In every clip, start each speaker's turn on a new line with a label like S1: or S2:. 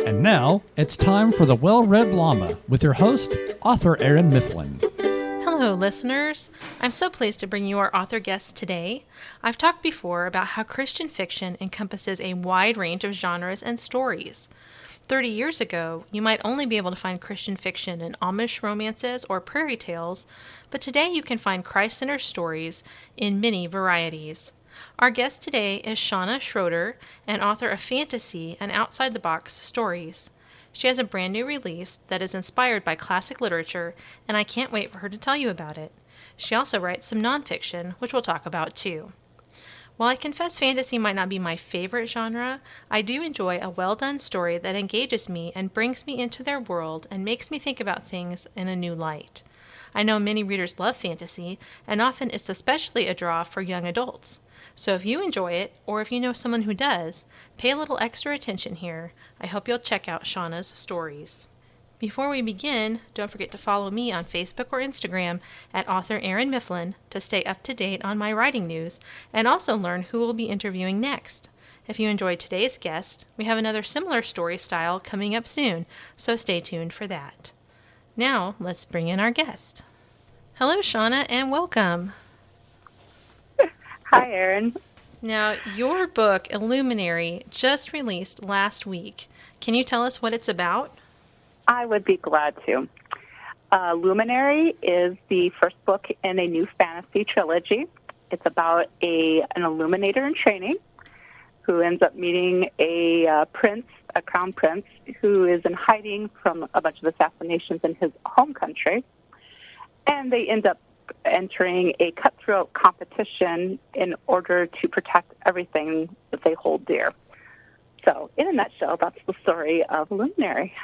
S1: And now, it's time for the Well-Read Llama with your host, author Erin Mifflin.
S2: Hello, listeners. I'm so pleased to bring you our author guest today. I've talked before about how Christian fiction encompasses a wide range of genres and stories. 30 years ago, you might only be able to find Christian fiction in Amish romances or prairie tales, but today you can find Christ-centered stories in many varieties. Our guest today is Chawna Schroeder, an author of fantasy and outside-the-box stories. She has a brand new release that is inspired by classic literature, and I can't wait for her to tell you about it. She also writes some nonfiction, which we'll talk about too. While I confess fantasy might not be my favorite genre, I do enjoy a well-done story that engages me and brings me into their world and makes me think about things in a new light. I know many readers love fantasy, and often it's especially a draw for young adults. So if you enjoy it, or if you know someone who does, pay a little extra attention here. I hope you'll check out Chawna's stories. Before we begin, don't forget to follow me on Facebook or Instagram at author Erin Mifflin to stay up to date on my writing news and also learn who we'll be interviewing next. If you enjoyed today's guest, we have another similar story style coming up soon, so stay tuned for that. Now, let's bring in our guest. Hello, Chawna, and welcome.
S3: Hi, Erin.
S2: Now, your book, Illuminary, just released last week. Can you tell us what it's about?
S3: I would be glad to. Illuminary is the first book in a new fantasy trilogy. It's about an illuminator in training who ends up meeting a crown prince, who is in hiding from a bunch of assassinations in his home country. And they end up entering a cutthroat competition in order to protect everything that they hold dear. So, in a nutshell, that's the story of Illuminary.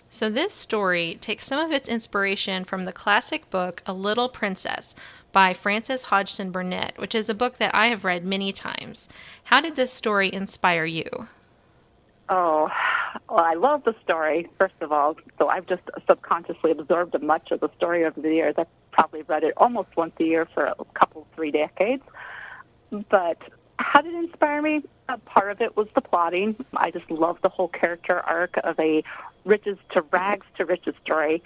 S2: So this story takes some of its inspiration from the classic book A Little Princess by Frances Hodgson Burnett, which is a book that I have read many times. How did this story inspire you?
S3: Oh, well, I love the story, first of all. So I've just subconsciously absorbed much of the story over the years. I've probably read it almost once a year for a couple, 3 decades. But how did it inspire me? Part of it was the plotting. I just love the whole character arc of a riches to rags to riches story,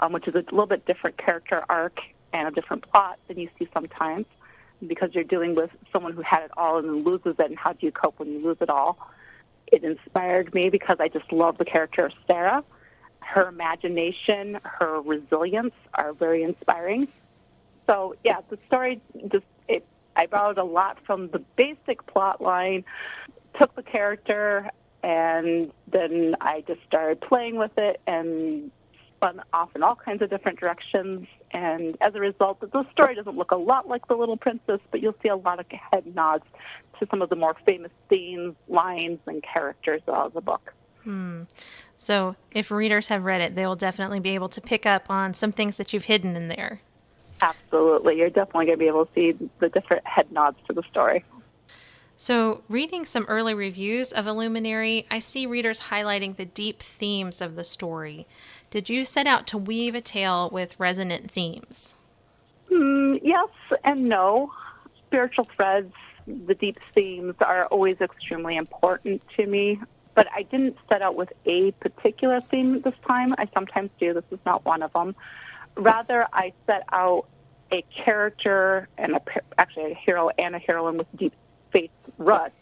S3: which is a little bit different character arc and a different plot than you see sometimes, because you're dealing with someone who had it all and then loses it, and how do you cope when you lose it all? It inspired me because I just love the character of Sarah. Her imagination, her resilience are very inspiring. So, yeah, the story I borrowed a lot from the basic plot line, took the character, and then I just started playing with it and spun off in all kinds of different directions. And as a result, the story doesn't look a lot like The Little Princess, but you'll see a lot of head nods to some of the more famous themes, lines, and characters of the book.
S2: So if readers have read it, they will definitely be able to pick up on some things that you've hidden in there.
S3: Absolutely. You're definitely going to be able to see the different head nods to the story.
S2: So reading some early reviews of Illuminary, I see readers highlighting the deep themes of the story. Did you set out to weave a tale with resonant themes?
S3: Yes and no. Spiritual threads, the deep themes are always extremely important to me, but I didn't set out with a particular theme this time. I sometimes do. This is not one of them. Rather, I set out a character and actually a hero and a heroine with deep faith ruts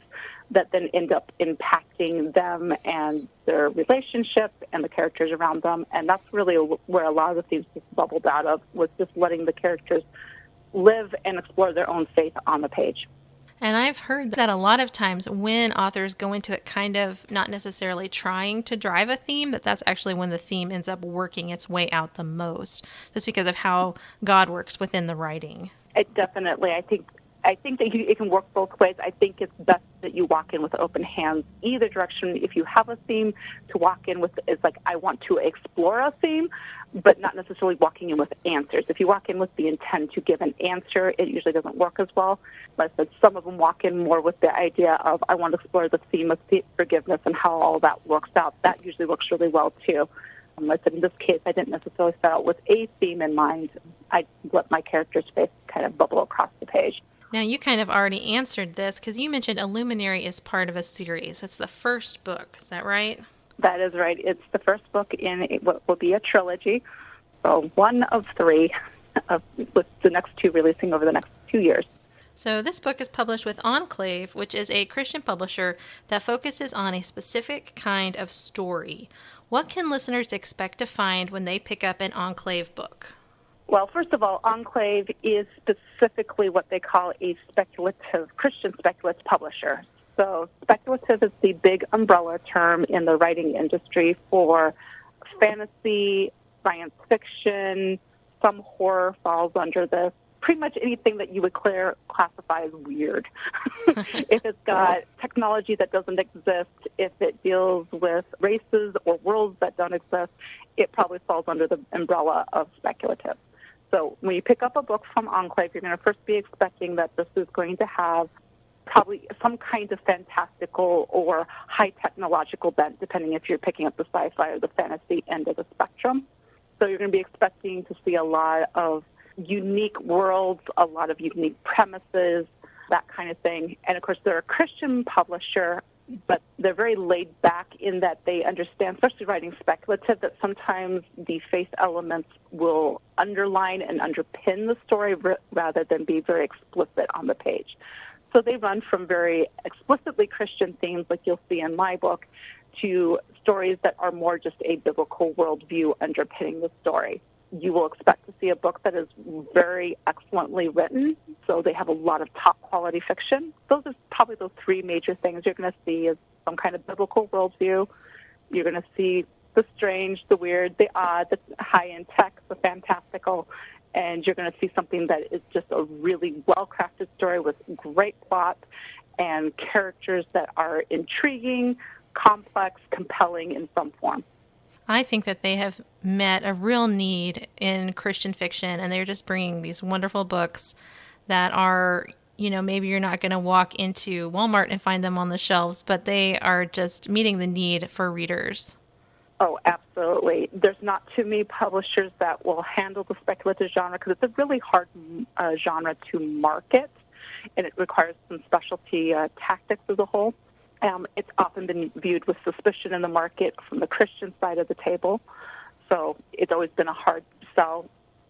S3: that then end up impacting them and their relationship and the characters around them. And that's really where a lot of the themes just bubbled out of, was just letting the characters live and explore their own faith on the page.
S2: And I've heard that a lot of times when authors go into it kind of not necessarily trying to drive a theme, that's actually when the theme ends up working its way out the most, just because of how God works within the writing.
S3: It definitely, I think that it can work both ways. I think it's best that you walk in with open hands either direction. If you have a theme, to walk in with, it's like, I want to explore a theme, but not necessarily walking in with answers. If you walk in with the intent to give an answer, it usually doesn't work as well. Like I said, some of them walk in more with the idea of, I want to explore the theme of forgiveness and how all that works out. That usually works really well, too. Like I said, in this case, I didn't necessarily start out with a theme in mind. I let my character's face kind of bubble across the page.
S2: Now, you kind of already answered this because you mentioned Illuminary is part of a series. It's the first book. Is that right?
S3: That is right. It's the first book in what will be a trilogy, so one of three, with the next two releasing over the next 2 years.
S2: So this book is published with Enclave, which is a Christian publisher that focuses on a specific kind of story. What can listeners expect to find when they pick up an Enclave book?
S3: Well, first of all, Enclave is specifically what they call a Christian speculative publisher. So speculative is the big umbrella term in the writing industry for fantasy, science fiction, some horror falls under this. Pretty much anything that you would classify as weird. If it's got technology that doesn't exist, if it deals with races or worlds that don't exist, it probably falls under the umbrella of speculative. So when you pick up a book from Enclave, you're going to first be expecting that this is going to have probably some kind of fantastical or high technological bent, depending if you're picking up the sci-fi or the fantasy end of the spectrum. So you're going to be expecting to see a lot of unique worlds, a lot of unique premises, that kind of thing. And of course, they're a Christian publisher, but they're very laid back in that they understand, especially writing speculative, that sometimes the faith elements will underline and underpin the story rather than be very explicit on the page. So they run from very explicitly Christian themes, like you'll see in my book, to stories that are more just a biblical worldview underpinning the story. You will expect to see a book that is very excellently written, so they have a lot of top-quality fiction. Those are probably those three major things you're going to see is some kind of biblical worldview. You're going to see the strange, the weird, the odd, the high-end tech, the fantastical, and you're going to see something that is just a really well-crafted story with great plot and characters that are intriguing, complex, compelling in some form.
S2: I think that they have met a real need in Christian fiction, and they're just bringing these wonderful books that are, maybe you're not going to walk into Walmart and find them on the shelves, but they are just meeting the need for readers.
S3: Oh, absolutely. There's not too many publishers that will handle the speculative genre because it's a really hard genre to market, and it requires some specialty tactics as a whole. It's often been viewed with suspicion in the market from the Christian side of the table, so it's always been a hard sell.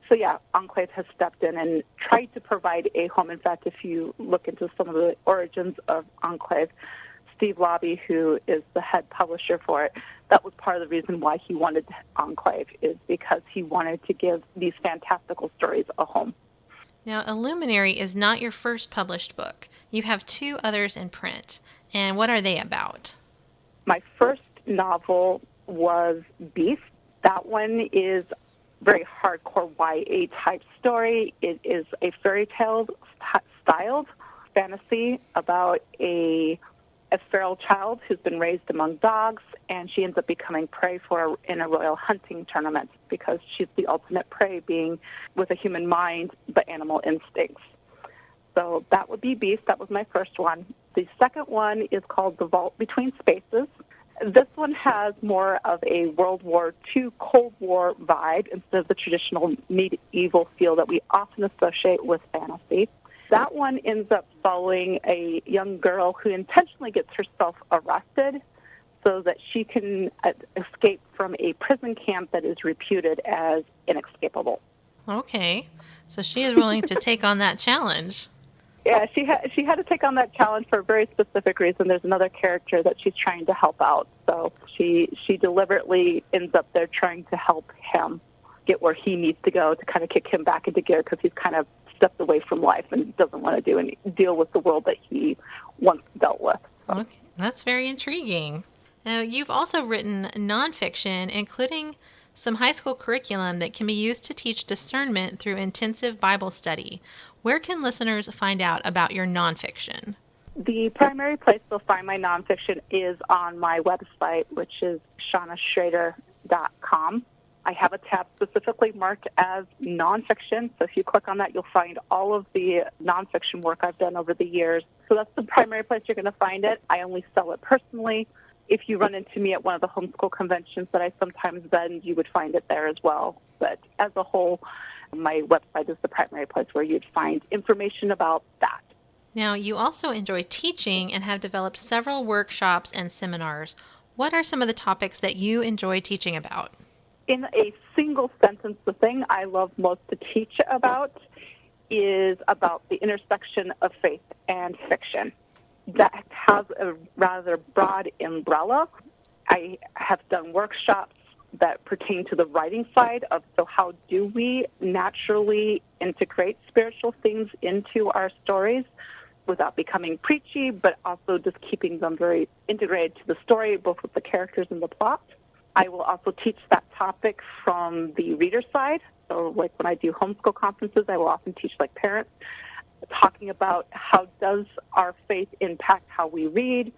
S3: So yeah, Enclave has stepped in and tried to provide a home. In fact, if you look into some of the origins of Enclave, Steve Lobby, who is the head publisher for it, that was part of the reason why he wanted Enclave, is because he wanted to give these fantastical stories a home.
S2: Now, Illuminary is not your first published book. You have two others in print. And what are they about?
S3: My first novel was Beast. That one is very hardcore YA type story. It is a fairy tale styled fantasy about a feral child who's been raised among dogs, and she ends up becoming prey in a royal hunting tournament because she's the ultimate prey, being with a human mind but animal instincts. So that would be Beast. That was my first one. The second one is called The Vault Between Spaces. This one has more of a World War II, Cold War vibe instead of the traditional medieval feel that we often associate with fantasy. That one ends up following a young girl who intentionally gets herself arrested so that she can escape from a prison camp that is reputed as inescapable.
S2: Okay. So she is willing to take on that challenge.
S3: Yeah, she had to take on that challenge for a very specific reason. There's another character that she's trying to help out. So she deliberately ends up there trying to help him get where he needs to go to kind of kick him back into gear because he's kind of stepped away from life and doesn't want to deal with the world that he once dealt with. So.
S2: Okay, that's very intriguing. Now, you've also written nonfiction, including some high school curriculum that can be used to teach discernment through intensive Bible study. Where can listeners find out about your nonfiction?
S3: The primary place they'll find my nonfiction is on my website, which is ChawnaSchroeder.com. I have a tab specifically marked as nonfiction, so if you click on that, you'll find all of the nonfiction work I've done over the years. So that's the primary place you're going to find it. I only sell it personally. If you run into me at one of the homeschool conventions that I sometimes vend, you would find it there as well. But as a whole, my website is the primary place where you'd find information about that.
S2: Now, you also enjoy teaching and have developed several workshops and seminars. What are some of the topics that you enjoy teaching about?
S3: In a single sentence, the thing I love most to teach about is about the intersection of faith and fiction. That has a rather broad umbrella. I have done workshops that pertain to the writing side of, so how do we naturally integrate spiritual things into our stories without becoming preachy, but also just keeping them very integrated to the story, both with the characters and the plot. I will also teach that topic from the reader side. So like when I do homeschool conferences, I will often teach like parents, talking about how does our faith impact how we read,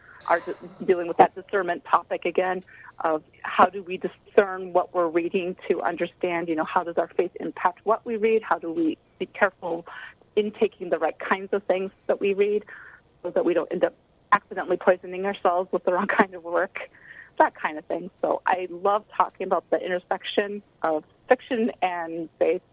S3: dealing with that discernment topic again of how do we discern what we're reading to understand, how does our faith impact what we read, how do we be careful in taking the right kinds of things that we read so that we don't end up accidentally poisoning ourselves with the wrong kind of work, that kind of thing. So I love talking about the intersection of fiction and faith.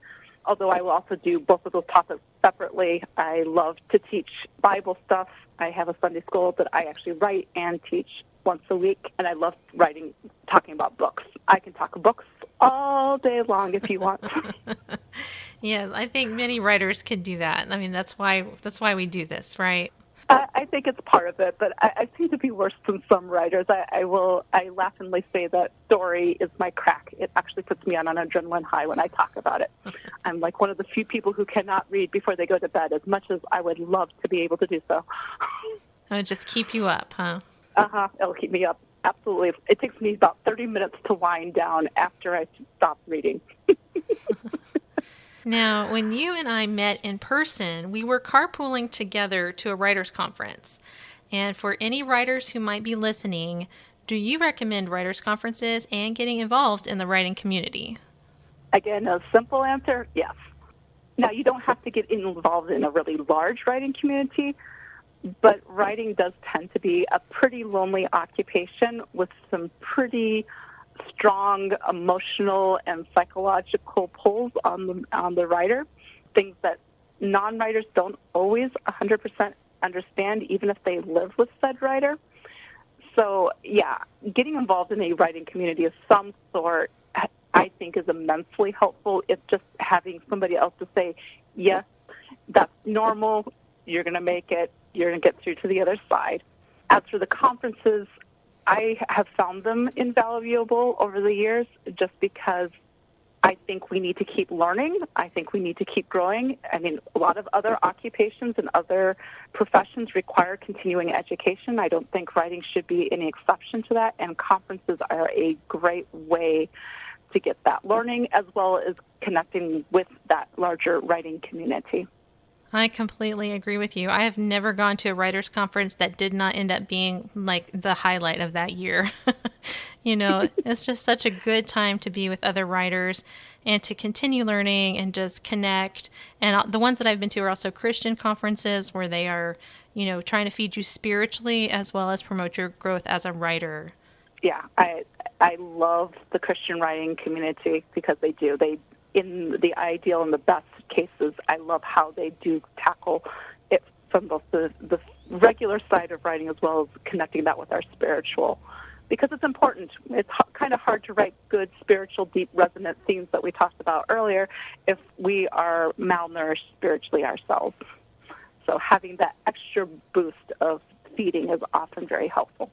S3: Although I will also do both of those topics separately. I love to teach Bible stuff. I have a Sunday school that I actually write and teach once a week, and I love talking about books. I can talk books all day long if you want.
S2: Yeah, I think many writers could do that. I mean, that's why we do this, right?
S3: I think it's part of it, but I seem to be worse than some writers. I laughingly say that story is my crack. It actually puts me on an adrenaline high when I talk about it. I'm like one of the few people who cannot read before they go to bed, as much as I would love to be able to do so.
S2: It would just keep you up, huh?
S3: It'll keep me up. Absolutely. It takes me about 30 minutes to wind down after I stop reading.
S2: Now, when you and I met in person, we were carpooling together to a writers' conference. And for any writers who might be listening, do you recommend writers' conferences and getting involved in the writing community?
S3: Again, a simple answer, yes. Now, you don't have to get involved in a really large writing community, but writing does tend to be a pretty lonely occupation with some pretty strong emotional and psychological pulls on the writer, things that non-writers don't always 100% understand, even if they live with said writer. So, yeah, getting involved in a writing community of some sort, I think, is immensely helpful. It's just having somebody else to say, yes, that's normal, you're going to make it, you're going to get through to the other side. As for the conferences, I have found them invaluable over the years just because I think we need to keep learning. I think we need to keep growing. I mean, a lot of other occupations and other professions require continuing education. I don't think writing should be any exception to that, and conferences are a great way to get that learning as well as connecting with that larger writing community.
S2: I completely agree with you. I have never gone to a writers' conference that did not end up being like the highlight of that year. It's just such a good time to be with other writers and to continue learning and just connect. And the ones that I've been to are also Christian conferences where they are, trying to feed you spiritually as well as promote your growth as a writer.
S3: Yeah, I love the Christian writing community because they do. In the ideal and the best cases, I love how they do tackle it from both the regular side of writing as well as connecting that with our spiritual, because it's important. It's kind of hard to write good spiritual, deep, resonant themes that we talked about earlier if we are malnourished spiritually ourselves. So having that extra boost of feeding is often very helpful.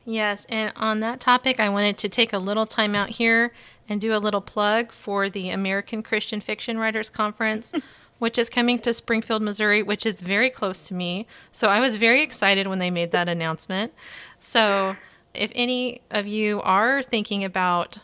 S2: Yes, and on that topic, I wanted to take a little time out here and do a little plug for the American Christian Fiction Writers Conference, which is coming to Springfield, Missouri, which is very close to me. So I was very excited when they made that announcement. So if any of you are thinking about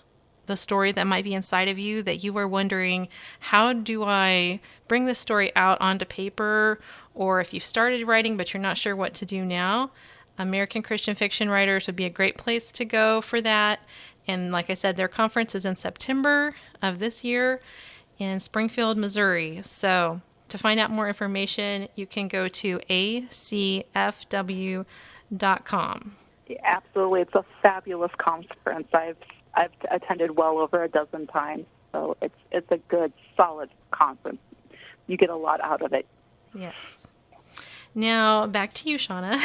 S2: the story that might be inside of you, that you are wondering, how do I bring this story out onto paper? Or if you've started writing but you're not sure what to do now, American Christian Fiction Writers would be a great place to go for that. And like I said, their conference is in September of this year in Springfield, Missouri. So to find out more information, you can go to acfw.com.
S3: Yeah, absolutely. It's a fabulous conference. I've attended well over a dozen times. So it's a good, solid conference. You get a lot out of it.
S2: Yes. Now, back to you, Chawna.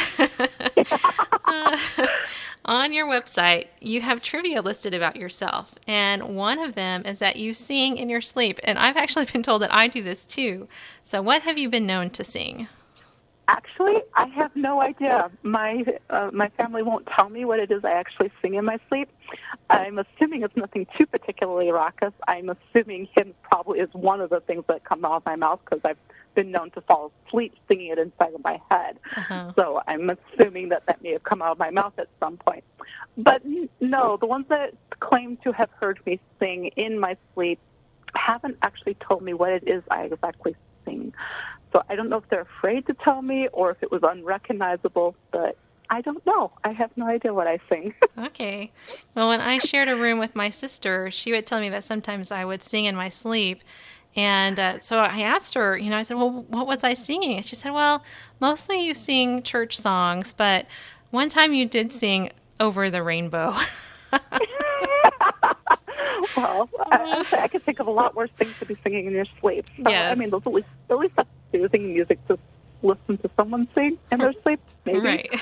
S2: On your website, you have trivia listed about yourself, and one of them is that you sing in your sleep, and I've actually been told that I do this too. So what have you been known to sing?
S3: Actually, I have no idea. My family won't tell me what it is I actually sing in my sleep. I'm assuming it's nothing too particularly raucous. I'm assuming hymns probably is one of the things that come out of my mouth because I've been known to fall asleep singing it inside of my head. So I'm assuming that may have come out of my mouth at some point. But no, the ones that claim to have heard me sing in my sleep haven't actually told me what it is I exactly sing. So I don't know if they're afraid to tell me or if it was unrecognizable, but I don't know. I have no idea what I sing.
S2: Okay. Well, when I shared a room with my sister, she would tell me that sometimes I would sing in my sleep. And so I asked her, I said, well, what was I singing? And she said, well, mostly you sing church songs, but one time you did sing Over the Rainbow.
S3: Well, I could think of a lot worse things to be singing in your sleep. So,
S2: Yes.
S3: I mean, at least that's soothing music to listen to someone sing in their sleep, maybe.
S2: Right.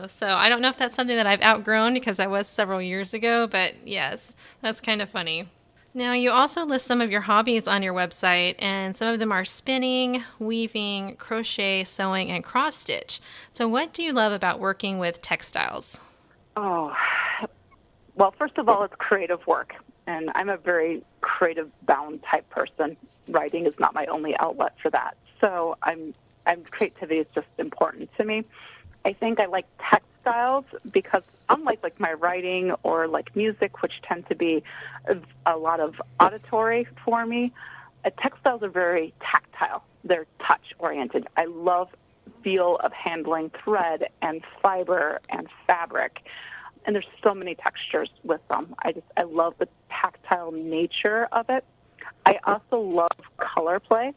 S2: So I don't know if that's something that I've outgrown because that was several years ago, but yes, that's kind of funny. Now, you also list some of your hobbies on your website, and some of them are spinning, weaving, crochet, sewing, and cross stitch. So what do you love about working with textiles?
S3: Oh, well, first of all, it's creative work, and I'm a very creative-bound type person. Writing is not my only outlet for that. So creativity is just important to me. I think I like textiles because unlike like my writing or like music, which tend to be a lot of auditory for me, textiles are very tactile. They're touch-oriented. I love the feel of handling thread and fiber and fabric. And there's so many textures with them. I love the tactile nature of it. I also love color play.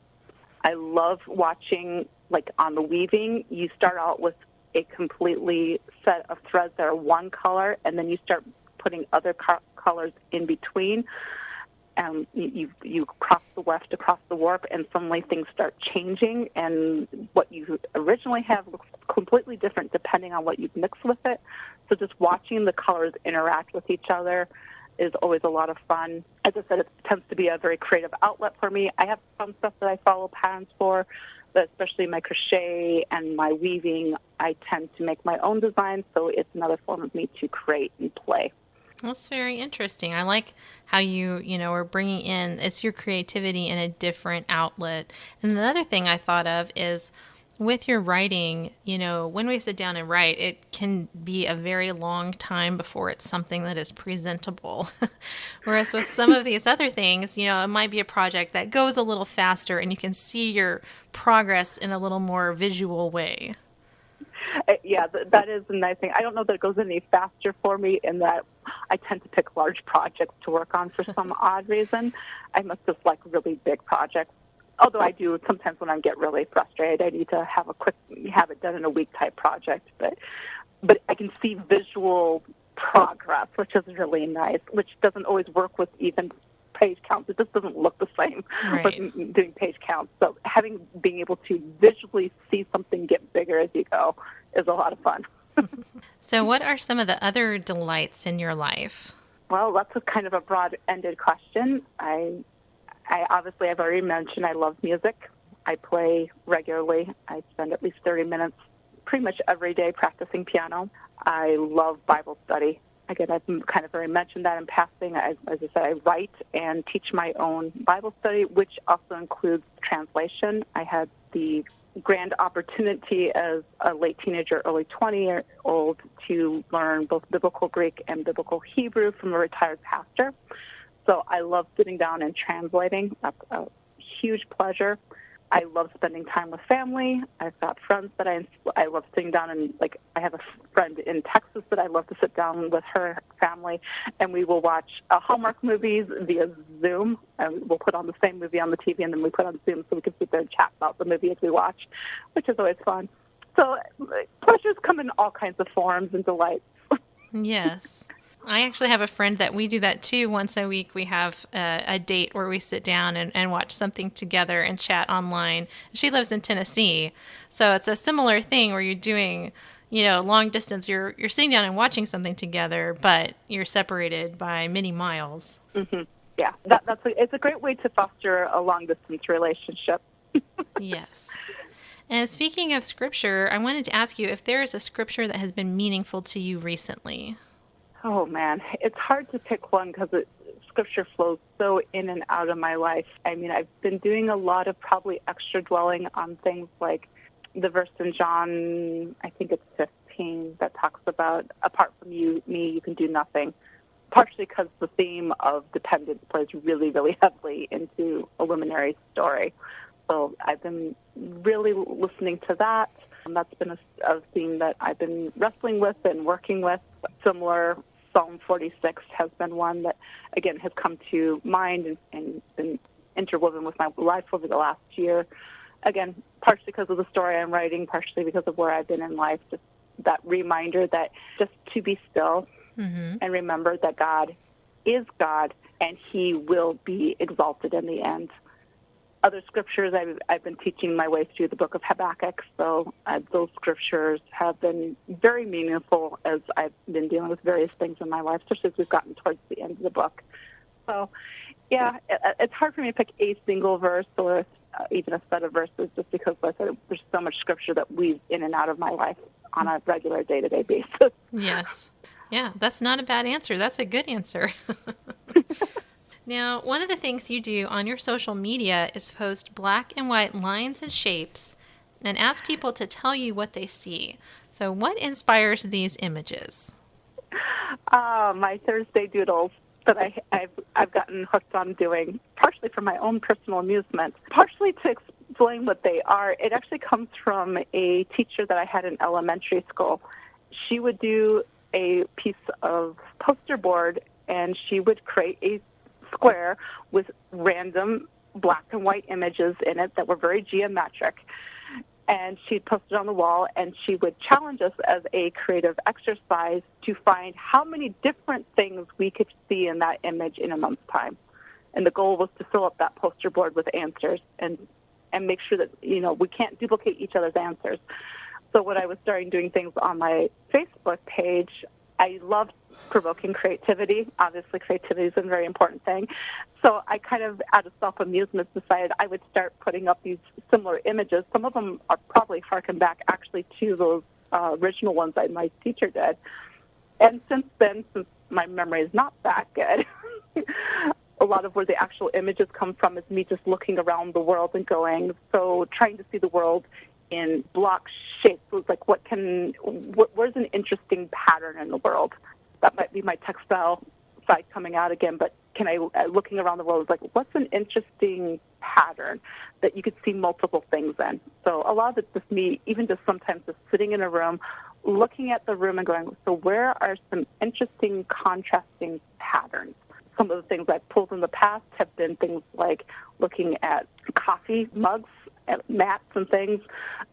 S3: I love watching, like on the weaving, you start out with a completely set of threads that are one color, and then you start putting other colors in between. And you cross the weft across the warp, and suddenly things start changing, and what you originally have looks completely different depending on what you mix with it. So just watching the colors interact with each other is always a lot of fun. As I said, it tends to be a very creative outlet for me. I have some stuff that I follow patterns for, but especially my crochet and my weaving, I tend to make my own designs, so it's another form of me to create and play.
S2: That's very interesting. I like how you are bringing in, it's your creativity in a different outlet. And another thing I thought of is with your writing, when we sit down and write, it can be a very long time before it's something that is presentable. Whereas with some of these other things, it might be a project that goes a little faster and you can see your progress in a little more visual way.
S3: Yeah, that is a nice thing. I don't know that it goes any faster for me in that I tend to pick large projects to work on for some odd reason. I must just like really big projects. Although I do sometimes when I get really frustrated, I need to have it done in a week type project. But I can see visual progress, which is really nice, which doesn't always work with even page counts. It just doesn't look the same with doing page counts. So being able to visually see something get bigger as you go is a lot of fun.
S2: So what are some of the other delights in your life?
S3: Well, that's a kind of a broad-ended question. I obviously, I've already mentioned I love music. I play regularly. I spend at least 30 minutes pretty much every day practicing piano. I love Bible study. Again, I've kind of already mentioned that in passing. As I said, I write and teach my own Bible study, which also includes translation. I had the grand opportunity as a late teenager, early 20-year-old to learn both biblical Greek and biblical Hebrew from a retired pastor. So I love sitting down and translating. That's a huge pleasure. I love spending time with family. I've got friends that I love sitting down and, like, I have a friend in Texas that I love to sit down with her family, and we will watch Hallmark movies via Zoom. And we'll put on the same movie on the TV, and then we put on Zoom so we can sit there and chat about the movie as we watch, which is always fun. So pleasures come in all kinds of forms and delights.
S2: Yes. I actually have a friend that we do that too. Once a week, we have a date where we sit down and watch something together and chat online. She lives in Tennessee, so it's a similar thing where you're doing, long distance. You're sitting down and watching something together, but you're separated by many miles.
S3: Mm-hmm. Yeah, it's a great way to foster a long distance relationship.
S2: Yes. And speaking of scripture, I wanted to ask you if there is a scripture that has been meaningful to you recently.
S3: Oh, man. It's hard to pick one because Scripture flows so in and out of my life. I mean, I've been doing a lot of probably extra dwelling on things like the verse in John, I think it's 15, that talks about, apart from me, you can do nothing. Partially because the theme of dependence plays really, really heavily into Illuminary's story. So I've been really listening to that. That's been a theme that I've been wrestling with and working with. Similar, Psalm 46 has been one that, again, has come to mind and been interwoven with my life over the last year. Again, partially because of the story I'm writing, partially because of where I've been in life. Just that reminder that just to be still and remember that God is God and He will be exalted in the end. Other scriptures, I've been teaching my way through the book of Habakkuk, so those scriptures have been very meaningful as I've been dealing with various things in my life, especially as we've gotten towards the end of the book. So, yeah, it's hard for me to pick a single verse or even a set of verses just because, like I said, there's so much scripture that weaves in and out of my life on a regular day-to-day basis.
S2: Yes. Yeah, that's not a bad answer. That's a good answer. Now, one of the things you do on your social media is post black and white lines and shapes and ask people to tell you what they see. So what inspires these images?
S3: My Thursday doodles that I've gotten hooked on doing, partially for my own personal amusement, partially to explain what they are. It actually comes from a teacher that I had in elementary school. She would do a piece of poster board, and she would create a square with random black and white images in it that were very geometric. And she'd post it on the wall, and she would challenge us as a creative exercise to find how many different things we could see in that image in a month's time. And the goal was to fill up that poster board with answers and make sure that, we can't duplicate each other's answers. So when I was starting doing things on my Facebook page, I loved provoking creativity. Obviously, creativity is a very important thing. So I kind of, out of self-amusement, decided I would start putting up these similar images. Some of them are probably harken back actually to those original ones that my teacher did. And since then, since my memory is not that good, a lot of where the actual images come from is me just looking around the world and trying to see the world in block shapes. So it's like, where's an interesting pattern in the world? That might be my textile side coming out again, but looking around the world is like, what's an interesting pattern that you could see multiple things in? So a lot of it's just me, even just sometimes just sitting in a room, looking at the room and going, so where are some interesting contrasting patterns? Some of the things I've pulled in the past have been things like looking at coffee mugs, at mats and things,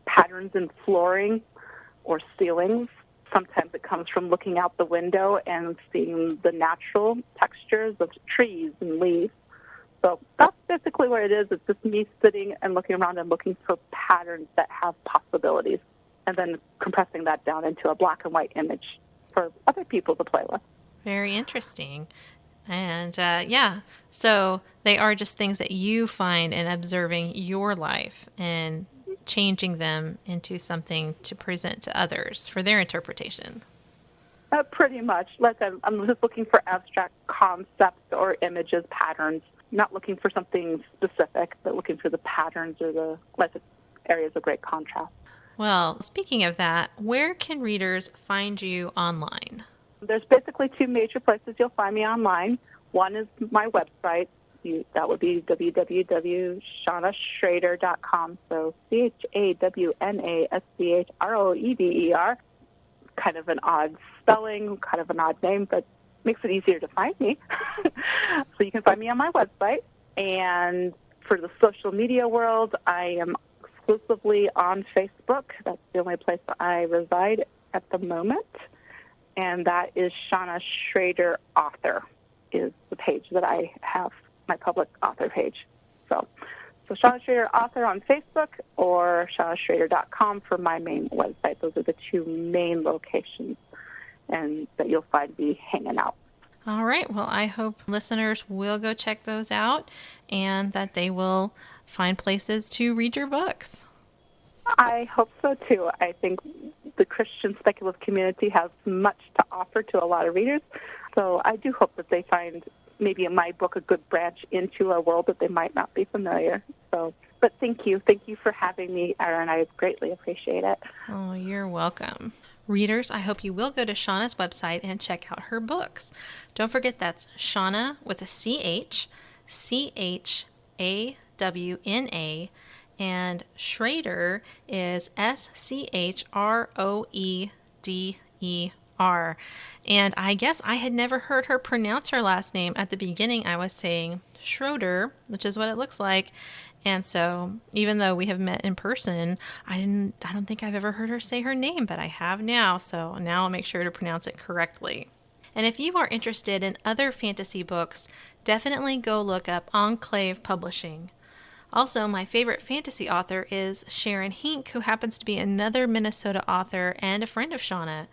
S3: patterns in flooring or ceilings. Sometimes it comes from looking out the window and seeing the natural textures of trees and leaves. So that's basically what it is. It's just me sitting and looking around and looking for patterns that have possibilities, and then compressing that down into a black and white image for other people to play with.
S2: Very interesting. And so they are just things that you find in observing your life and changing them into something to present to others for their interpretation.
S3: Pretty much. I'm just looking for abstract concepts or images, patterns, not looking for something specific, but looking for the patterns or the areas of great contrast.
S2: Well, speaking of that, where can readers find you online?
S3: There's basically two major places you'll find me online. One is my website. That would be www.ChawnaSchroeder.com. So ChawnaSchroeder. Kind of an odd spelling, kind of an odd name, but makes it easier to find me. So you can find me on my website. And for the social media world, I am exclusively on Facebook. That's the only place I reside at the moment. and that is Chawna Schroeder Author is the page that I have, my public author page. So Chawna Schroeder Author on Facebook or chawnaschroeder.com for my main website. Those are the two main locations and that you'll find me hanging out.
S2: All right. Well, I hope listeners will go check those out and that they will find places to read your books.
S3: I hope so, too. I think the Christian speculative community has much to offer to a lot of readers. So I do hope that they find maybe in my book a good branch into a world that they might not be familiar. So, but thank you. Thank you for having me, Erin. I greatly appreciate it.
S2: Oh, you're welcome. Readers, I hope you will go to Chawna's website and check out her books. Don't forget that's Chawna with a CH, CHAWNA, and Schroeder is SCHROEDER. And I guess I had never heard her pronounce her last name. At the beginning, I was saying Schroeder, which is what it looks like. And so even though we have met in person, I don't think I've ever heard her say her name, but I have now. So now I'll make sure to pronounce it correctly. And if you are interested in other fantasy books, definitely go look up Enclave Publishing. Also, my favorite fantasy author is Sharon Hink, who happens to be another Minnesota author and a friend of Chawna.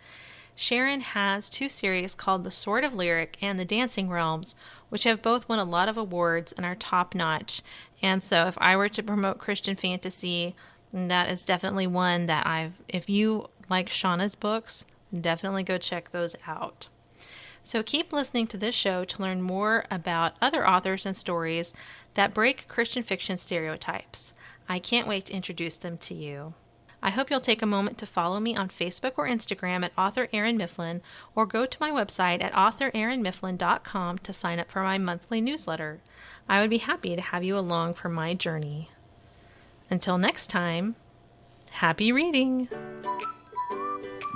S2: Sharon has two series called The Sword of Lyric and The Dancing Realms, which have both won a lot of awards and are top-notch. And so if I were to promote Christian fantasy, that is definitely one that if you like Chawna's books, definitely go check those out. So keep listening to this show to learn more about other authors and stories that break Christian fiction stereotypes. I can't wait to introduce them to you. I hope you'll take a moment to follow me on Facebook or Instagram at author Erin Mifflin, or go to my website at authorerinmifflin.com to sign up for my monthly newsletter. I would be happy to have you along for my journey. Until next time, happy reading!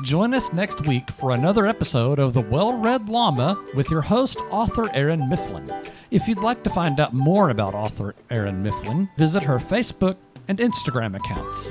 S1: Join us next week for another episode of The Well-Read Llama with your host, author Erin Mifflin. If you'd like to find out more about author Erin Mifflin, visit her Facebook and Instagram accounts.